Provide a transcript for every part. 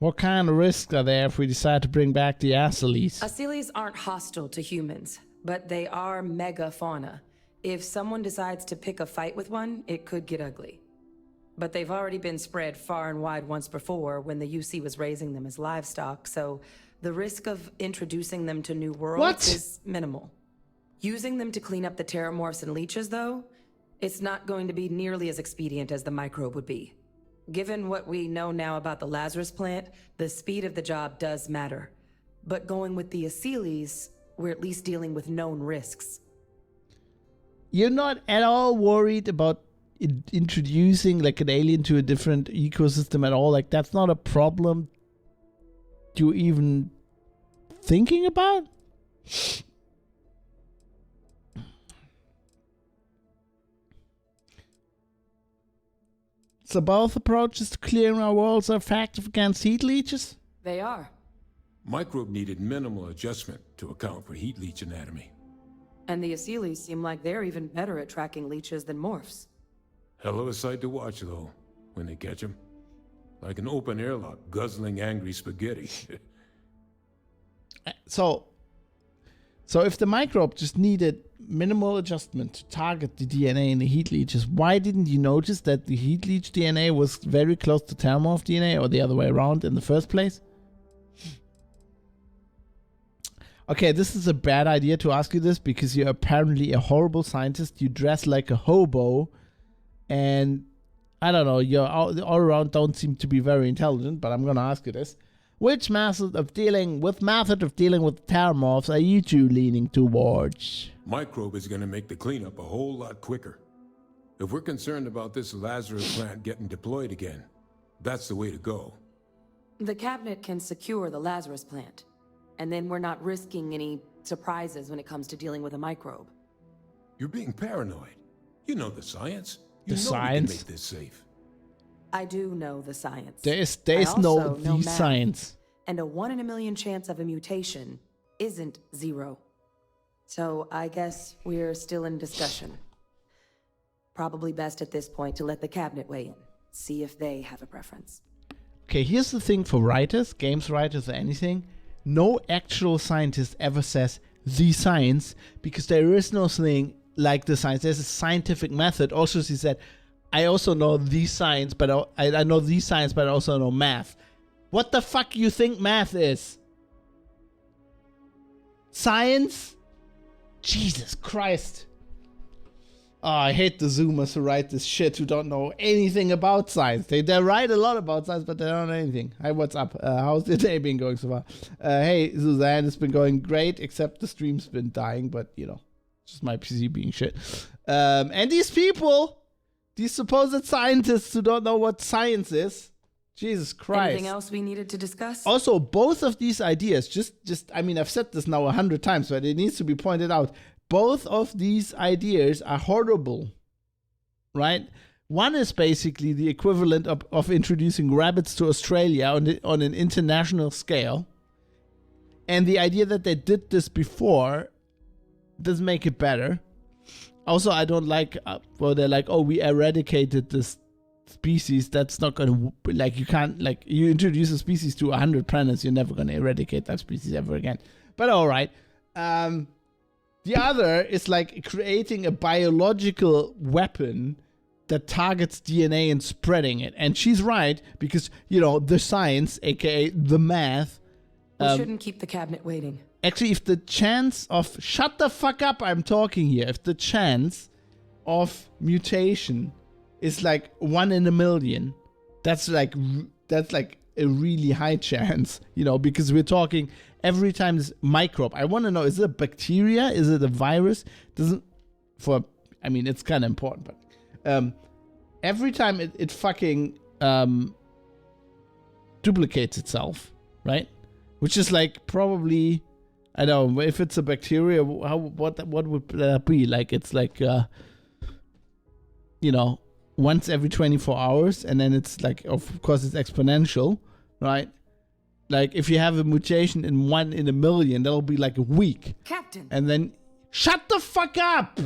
What kind of risks are there if we decide to bring back the Asylees? Asylees aren't hostile to humans, but they are megafauna. If someone decides to pick a fight with one, it could get ugly. But they've already been spread far and wide once before when the UC was raising them as livestock, so the risk of introducing them to new worlds is minimal. Using them to clean up the terramorphs and leeches, though, it's not going to be nearly as expedient as the microbe would be. Given what we know now about the Lazarus plant, the speed of the job does matter. But going with the Asylees, we're at least dealing with known risks. You're not at all worried about introducing like an alien to a different ecosystem at all? Like, that's not a problem you're even thinking about? So both approaches to clearing our worlds are effective against heat leeches? They are. Microbe needed minimal adjustment to account for heat leech anatomy. And the Asylees seem like they're even better at tracking leeches than morphs. Hell of a sight to watch, though, when they catch them. Like an open airlock guzzling angry spaghetti. So if the microbe just needed minimal adjustment to target the DNA in the heat leeches, why didn't you notice that the heat leech DNA was very close to Terramorph DNA, or the other way around in the first place? Okay, this is a bad idea to ask you this because you're apparently a horrible scientist. You dress like a hobo, and I don't know, you're all around don't seem to be very intelligent, but I'm gonna ask you this. Which method of dealing with terramorphs are you two leaning towards? Microbe is going to make the cleanup a whole lot quicker. If we're concerned about this Lazarus plant getting deployed again, that's the way to go. The cabinet can secure the Lazarus plant, and then we're not risking any surprises when it comes to dealing with a microbe. You're being paranoid. You know the science. You The know science? we can make this safe. I do know the science. There is no the math, science. And a 1 in a million chance of a mutation isn't 0. So I guess we're still in discussion. Probably best at this point to let the cabinet weigh in, see if they have a preference. Okay, here's the thing for writers, games writers or anything. No actual scientist ever says the science, because there is no thing like the science. There's a scientific method. Also, she said, I also know the science, but I know the science, but I also know math. What the fuck you think math is? Science? Jesus Christ. Oh, I hate the Zoomers who write this shit who don't know anything about science. They write a lot about science, but they don't know anything. Hi, what's up? How's your day been going so far? Hey, Suzanne, it's been going great, except the stream's been dying, but, you know, just my PC being shit. And these people, these supposed scientists who don't know what science is, Jesus Christ. Anything else we needed to discuss? Also, both of these ideas, just I mean, I've said this now 100 times, but it needs to be pointed out. Both of these ideas are horrible, right? One is basically the equivalent of introducing rabbits to Australia on an international scale. And the idea that they did this before doesn't make it better. Also, I don't like, well, they're like, oh, we eradicated this species. That's not going to, like, you can't, like, you introduce a species to 100 planets, you're never going to eradicate that species ever again. But all right. The other is like creating a biological weapon that targets DNA and spreading it. And she's right, because, you know, the science, aka the math. We shouldn't keep the cabinet waiting. Actually, if the chance of, shut the fuck up, I'm talking here. If the chance of mutation is like 1 in a million, that's like a really high chance, you know, because we're talking every time this microbe. I want to know, is it a bacteria? Is it a virus? I mean, it's kind of important, but every time it fucking duplicates itself, right? Which is like probably, I don't know, if it's a bacteria, what would that be? Like, it's like, you know, once every 24 hours, and then it's like, of course, it's exponential, right? Like, if you have a mutation in 1 in a million, that'll be like a week. Captain! And then, shut the fuck up!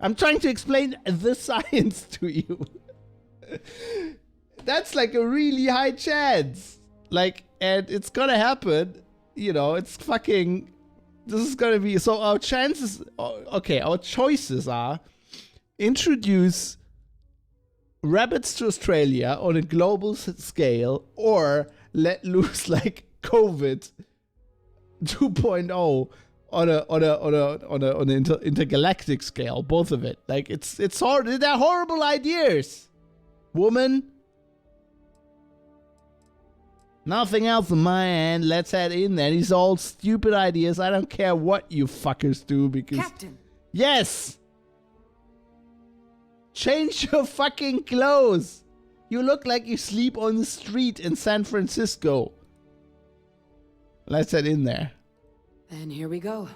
I'm trying to explain the science to you. That's like a really high chance. Like, and it's gonna happen. You know, it's fucking. This is gonna be. So our chances. Okay, our choices are introduce rabbits to Australia on a global scale, or let loose like COVID 2.0 on an intergalactic scale. Both of it. Like it's hard. They're horrible ideas, woman. Nothing else on my end. Let's head in there. These are all stupid ideas. I don't care what you fuckers do because. Captain. Yes. Change your fucking clothes. You look like you sleep on the street in San Francisco. Let's head in there. And here we go.